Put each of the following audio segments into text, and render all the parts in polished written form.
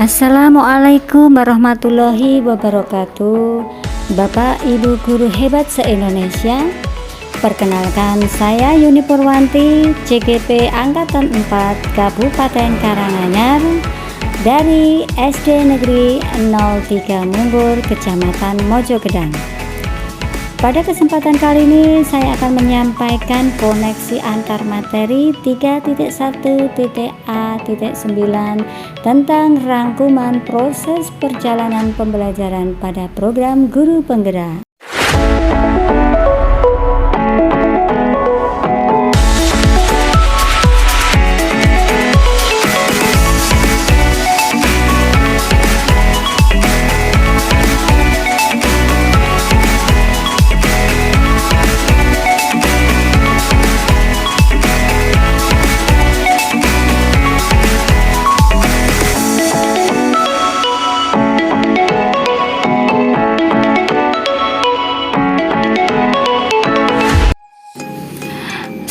Assalamualaikum warahmatullahi wabarakatuh. Bapak Ibu guru hebat se-Indonesia, perkenalkan saya Yuni Purwanti, CGP Angkatan 4 Kabupaten Karanganyar dari SD Negeri 03 Mumbur, Kecamatan Mojogedang. Pada kesempatan kali ini saya akan menyampaikan koneksi antar materi 3.1.A.9 tentang rangkuman proses perjalanan pembelajaran pada program Guru Penggerak.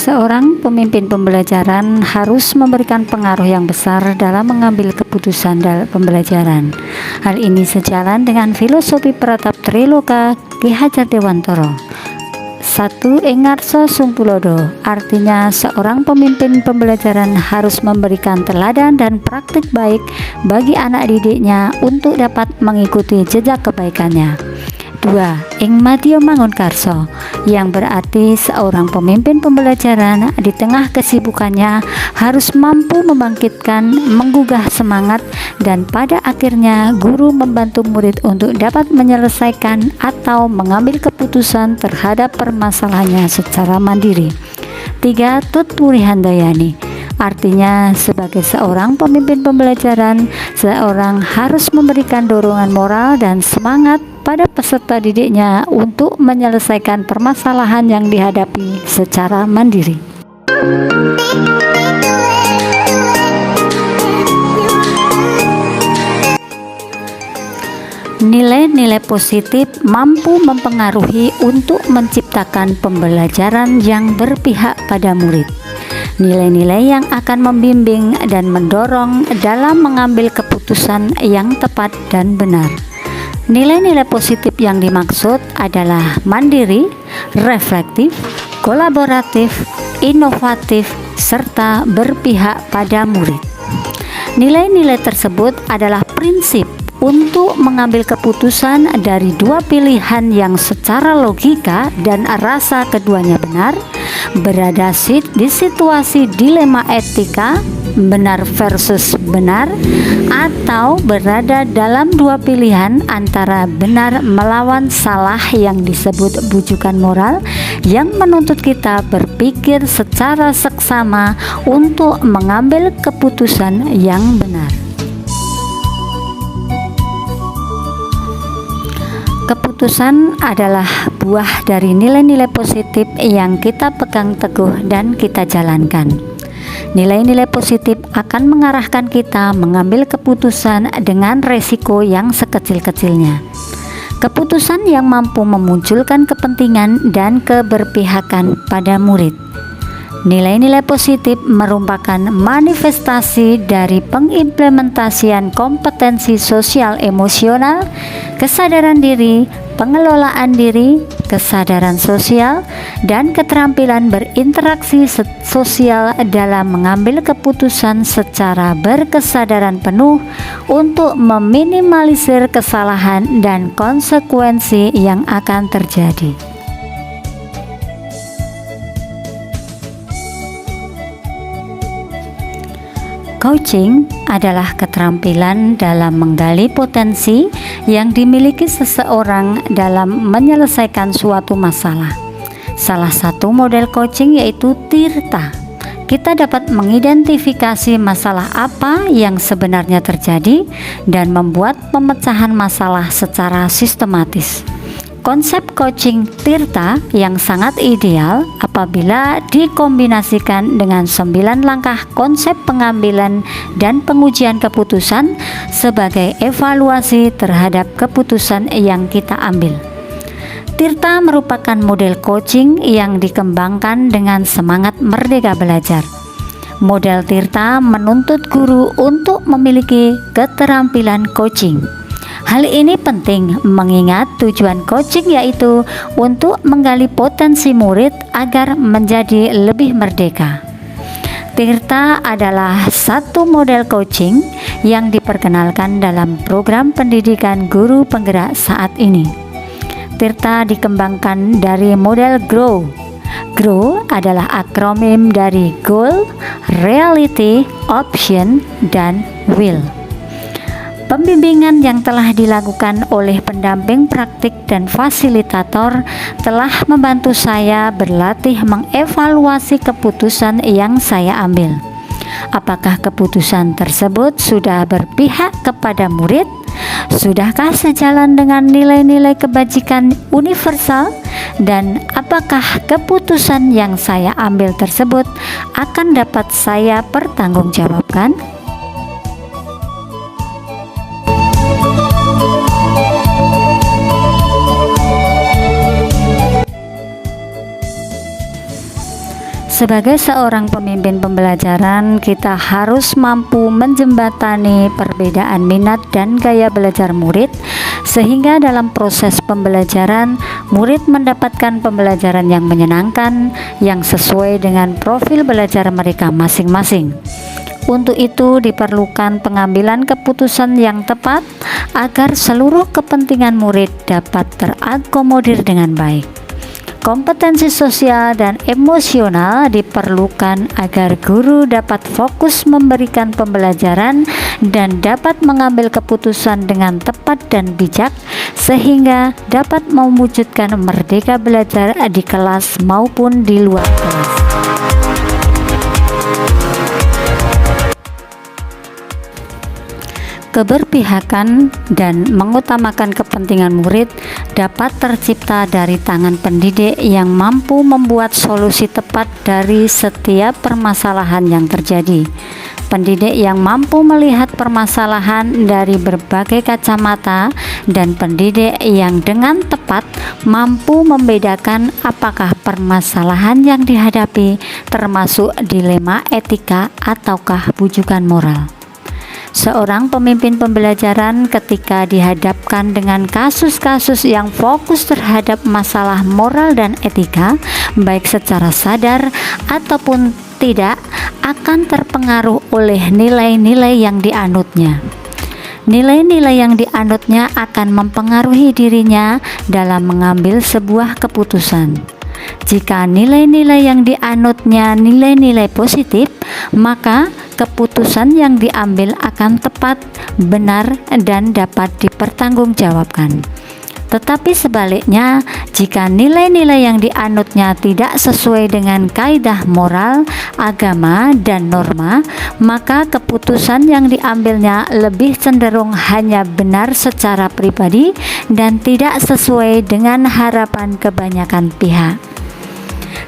Seorang pemimpin pembelajaran harus memberikan pengaruh yang besar dalam mengambil keputusan dalam pembelajaran. Hal ini sejalan dengan filosofi Pratap Triloka Ki Hajar Dewantara. 1. Engarso Sungpulodo, artinya seorang pemimpin pembelajaran harus memberikan teladan dan praktik baik bagi anak didiknya untuk dapat mengikuti jejak kebaikannya. 2. Ing Madya Mangunkarso, yang berarti seorang pemimpin pembelajaran di tengah kesibukannya harus mampu membangkitkan, menggugah semangat, dan pada akhirnya guru membantu murid untuk dapat menyelesaikan atau mengambil keputusan terhadap permasalahannya secara mandiri. 3. Tut Wuri Handayani, artinya sebagai seorang pemimpin pembelajaran, seorang harus memberikan dorongan moral dan semangat pada peserta didiknya untuk menyelesaikan permasalahan yang dihadapi secara mandiri. Nilai-nilai positif mampu mempengaruhi untuk menciptakan pembelajaran yang berpihak pada murid. Nilai-nilai yang akan membimbing dan mendorong dalam mengambil keputusan yang tepat dan benar. Nilai-nilai positif yang dimaksud adalah mandiri, reflektif, kolaboratif, inovatif, serta berpihak pada murid. Nilai-nilai tersebut adalah prinsip untuk mengambil keputusan dari dua pilihan yang secara logika dan rasa keduanya benar, berada di situasi dilema etika, benar versus benar, atau berada dalam dua pilihan antara benar melawan salah yang disebut bujukan moral yang menuntut kita berpikir secara seksama untuk mengambil keputusan yang benar. Keputusan adalah buah dari nilai-nilai positif yang kita pegang teguh dan kita jalankan. Nilai-nilai positif akan mengarahkan kita mengambil keputusan dengan resiko yang sekecil-kecilnya. Keputusan yang mampu memunculkan kepentingan dan keberpihakan pada murid. Nilai-nilai positif merupakan manifestasi dari pengimplementasian kompetensi sosial emosional, kesadaran diri, pengelolaan diri, kesadaran sosial, dan keterampilan berinteraksi sosial dalam mengambil keputusan secara berkesadaran penuh untuk meminimalisir kesalahan dan konsekuensi yang akan terjadi. Coaching adalah keterampilan dalam menggali potensi yang dimiliki seseorang dalam menyelesaikan suatu masalah. Salah satu model coaching yaitu Tirta. Kita dapat mengidentifikasi masalah apa yang sebenarnya terjadi dan membuat pemecahan masalah secara sistematis. Konsep coaching Tirta yang sangat ideal apabila dikombinasikan dengan 9 langkah konsep pengambilan dan pengujian keputusan sebagai evaluasi terhadap keputusan yang kita ambil. Tirta merupakan model coaching yang dikembangkan dengan semangat merdeka belajar. Model Tirta menuntut guru untuk memiliki keterampilan coaching. Hal ini penting mengingat tujuan coaching yaitu untuk menggali potensi murid agar menjadi lebih merdeka. Tirta adalah satu model coaching yang diperkenalkan dalam program pendidikan guru penggerak saat ini. Tirta dikembangkan dari model GROW. GROW adalah akronim dari Goal, Reality, Option, dan Will. Pembimbingan yang telah dilakukan oleh pendamping praktik dan fasilitator telah membantu saya berlatih mengevaluasi keputusan yang saya ambil. Apakah keputusan tersebut sudah berpihak kepada murid? Sudahkah sejalan dengan nilai-nilai kebajikan universal? Dan apakah keputusan yang saya ambil tersebut akan dapat saya pertanggungjawabkan? Sebagai seorang pemimpin pembelajaran, kita harus mampu menjembatani perbedaan minat dan gaya belajar murid, sehingga dalam proses pembelajaran, murid mendapatkan pembelajaran yang menyenangkan, yang sesuai dengan profil belajar mereka masing-masing. Untuk itu diperlukan pengambilan keputusan yang tepat agar seluruh kepentingan murid dapat terakomodir dengan baik. Kompetensi sosial dan emosional diperlukan agar guru dapat fokus memberikan pembelajaran dan dapat mengambil keputusan dengan tepat dan bijak, sehingga dapat mewujudkan merdeka belajar di kelas maupun di luar kelas. Keberpihakan dan mengutamakan kepentingan murid dapat tercipta dari tangan pendidik yang mampu membuat solusi tepat dari setiap permasalahan yang terjadi. Pendidik yang mampu melihat permasalahan dari berbagai kacamata, dan pendidik yang dengan tepat mampu membedakan apakah permasalahan yang dihadapi termasuk dilema etika ataukah bujukan moral. Seorang pemimpin pembelajaran ketika dihadapkan dengan kasus-kasus yang fokus terhadap masalah moral dan etika, baik secara sadar ataupun tidak, akan terpengaruh oleh nilai-nilai yang dianutnya. Nilai-nilai yang dianutnya akan mempengaruhi dirinya dalam mengambil sebuah keputusan. Jika nilai-nilai yang dianutnya nilai-nilai positif, maka keputusan yang diambil akan tepat, benar, dan dapat dipertanggungjawabkan. Tetapi sebaliknya, jika nilai-nilai yang dianutnya tidak sesuai dengan kaidah moral, agama, dan norma, maka keputusan yang diambilnya lebih cenderung hanya benar secara pribadi dan tidak sesuai dengan harapan kebanyakan pihak.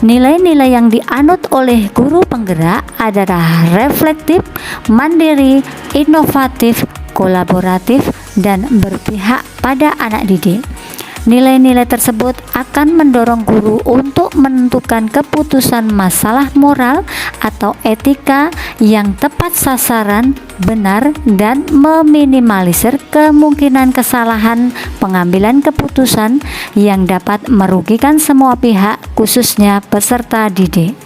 Nilai-nilai yang dianut oleh guru penggerak adalah reflektif, mandiri, inovatif, kolaboratif, dan berpihak pada anak didik. Nilai-nilai tersebut akan mendorong guru untuk menentukan keputusan masalah moral atau etika yang tepat sasaran, benar, dan meminimalisir kemungkinan kesalahan pengambilan keputusan yang dapat merugikan semua pihak, khususnya peserta didik.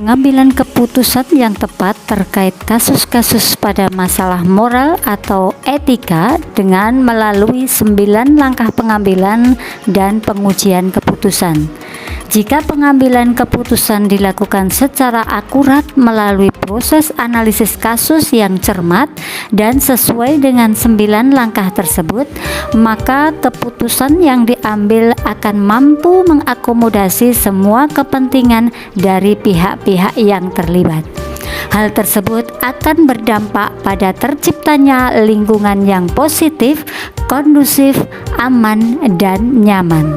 Pengambilan keputusan yang tepat terkait kasus-kasus pada masalah moral atau etika dengan melalui 9 langkah pengambilan dan pengujian keputusan. Jika pengambilan keputusan dilakukan secara akurat melalui proses analisis kasus yang cermat dan sesuai dengan 9 langkah tersebut, maka keputusan yang diambil akan mampu mengakomodasi semua kepentingan dari pihak-pihak yang terlibat. Hal tersebut akan berdampak pada terciptanya lingkungan yang positif, kondusif, aman, dan nyaman.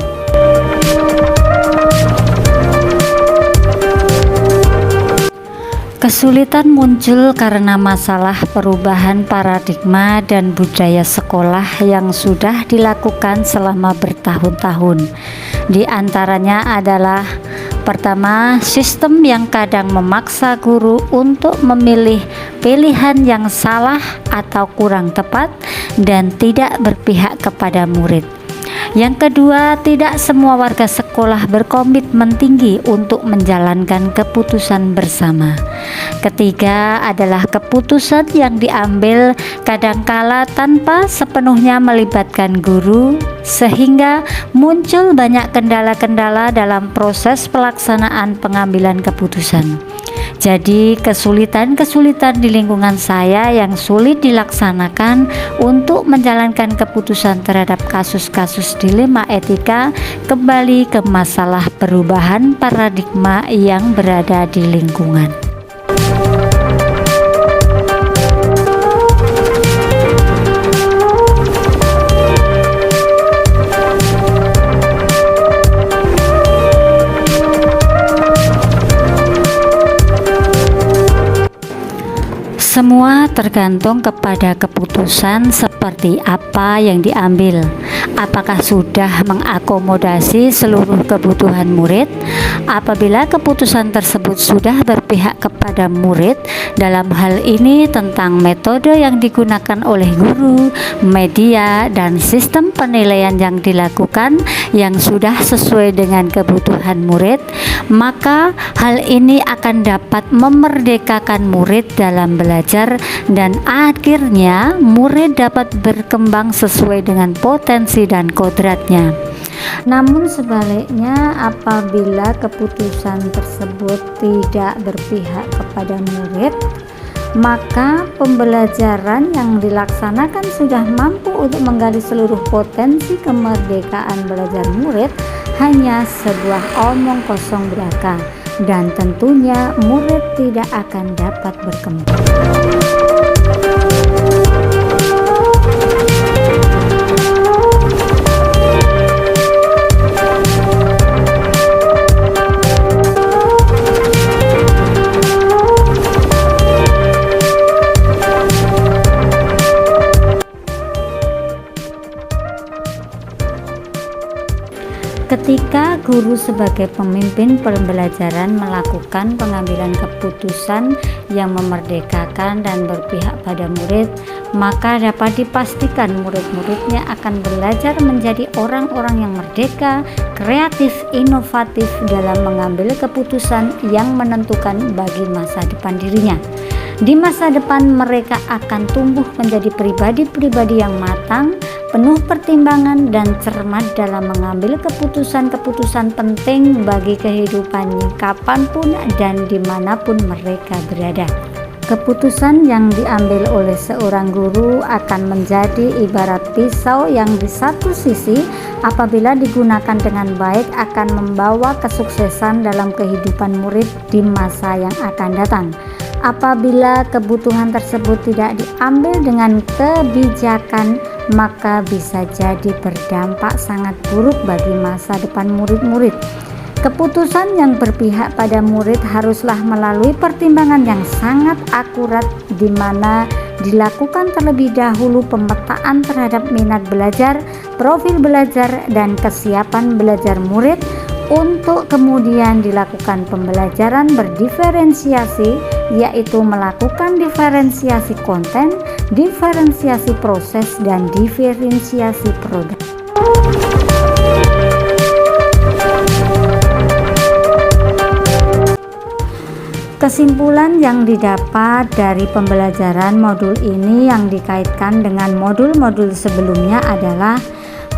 Kesulitan muncul karena masalah perubahan paradigma dan budaya sekolah yang sudah dilakukan selama bertahun-tahun. Di antaranya adalah pertama, sistem yang kadang memaksa guru untuk memilih pilihan yang salah atau kurang tepat dan tidak berpihak kepada murid. Yang kedua, tidak semua warga sekolah berkomitmen tinggi untuk menjalankan keputusan bersama. Ketiga adalah keputusan yang diambil kadangkala tanpa sepenuhnya melibatkan guru, sehingga muncul banyak kendala-kendala dalam proses pelaksanaan pengambilan keputusan. Jadi kesulitan-kesulitan di lingkungan saya yang sulit dilaksanakan untuk menjalankan keputusan terhadap kasus-kasus dilema etika kembali ke masalah perubahan paradigma yang berada di lingkungan. Semua tergantung kepada keputusan seperti apa yang diambil. Apakah sudah mengakomodasi seluruh kebutuhan murid? Apabila keputusan tersebut sudah berpihak kepada murid, dalam hal ini tentang metode yang digunakan oleh guru, media, dan sistem penilaian yang dilakukan yang sudah sesuai dengan kebutuhan murid, maka hal ini akan dapat memerdekakan murid dalam belajar dan akhirnya murid dapat berkembang sesuai dengan potensi dan kodratnya. Namun sebaliknya, apabila keputusan tersebut tidak berpihak kepada murid, maka pembelajaran yang dilaksanakan sudah mampu untuk menggali seluruh potensi kemerdekaan belajar murid hanya sebuah omong kosong belaka, dan tentunya murid tidak akan dapat berkembang. Ketika guru sebagai pemimpin pembelajaran melakukan pengambilan keputusan yang memerdekakan dan berpihak pada murid, maka dapat dipastikan murid-muridnya akan belajar menjadi orang-orang yang merdeka, kreatif, inovatif dalam mengambil keputusan yang menentukan bagi masa depan dirinya. Di masa depan mereka akan tumbuh menjadi pribadi-pribadi yang matang, penuh pertimbangan dan cermat dalam mengambil keputusan-keputusan penting bagi kehidupannya kapanpun dan dimanapun mereka berada. Keputusan yang diambil oleh seorang guru akan menjadi ibarat pisau yang di satu sisi apabila digunakan dengan baik akan membawa kesuksesan dalam kehidupan murid di masa yang akan datang. Apabila kebutuhan tersebut tidak diambil dengan kebijakan, maka bisa jadi berdampak sangat buruk bagi masa depan murid-murid. Keputusan yang berpihak pada murid haruslah melalui pertimbangan yang sangat akurat, di mana dilakukan terlebih dahulu pemetaan terhadap minat belajar, profil belajar, dan kesiapan belajar murid, untuk kemudian dilakukan pembelajaran berdiferensiasi, yaitu melakukan diferensiasi konten, diferensiasi proses, dan diferensiasi produk. Kesimpulan yang didapat dari pembelajaran modul ini yang dikaitkan dengan modul-modul sebelumnya adalah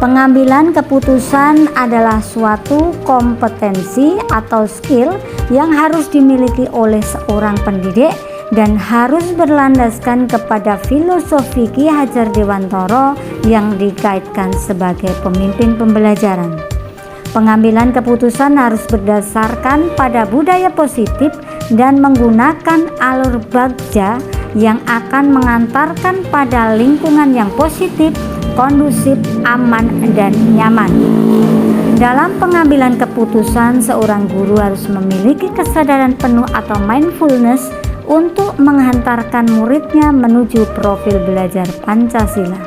pengambilan keputusan adalah suatu kompetensi atau skill yang harus dimiliki oleh seorang pendidik dan harus berlandaskan kepada filosofi Ki Hajar Dewantara yang dikaitkan sebagai pemimpin pembelajaran. Pengambilan keputusan harus berdasarkan pada budaya positif dan menggunakan alur bagja yang akan mengantarkan pada lingkungan yang positif, kondusif, aman, dan nyaman. Dalam pengambilan keputusan, seorang guru harus memiliki kesadaran penuh atau mindfulness untuk menghantarkan muridnya menuju profil belajar Pancasila.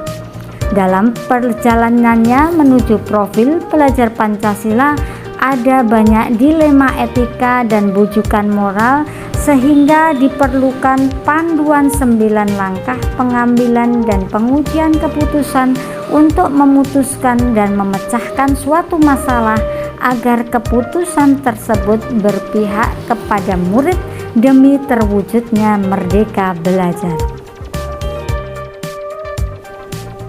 Dalam perjalanannya menuju profil belajar Pancasila, ada banyak dilema etika dan bujukan moral, sehingga diperlukan panduan 9 langkah pengambilan dan pengujian keputusan untuk memutuskan dan memecahkan suatu masalah agar keputusan tersebut berpihak kepada murid demi terwujudnya merdeka belajar.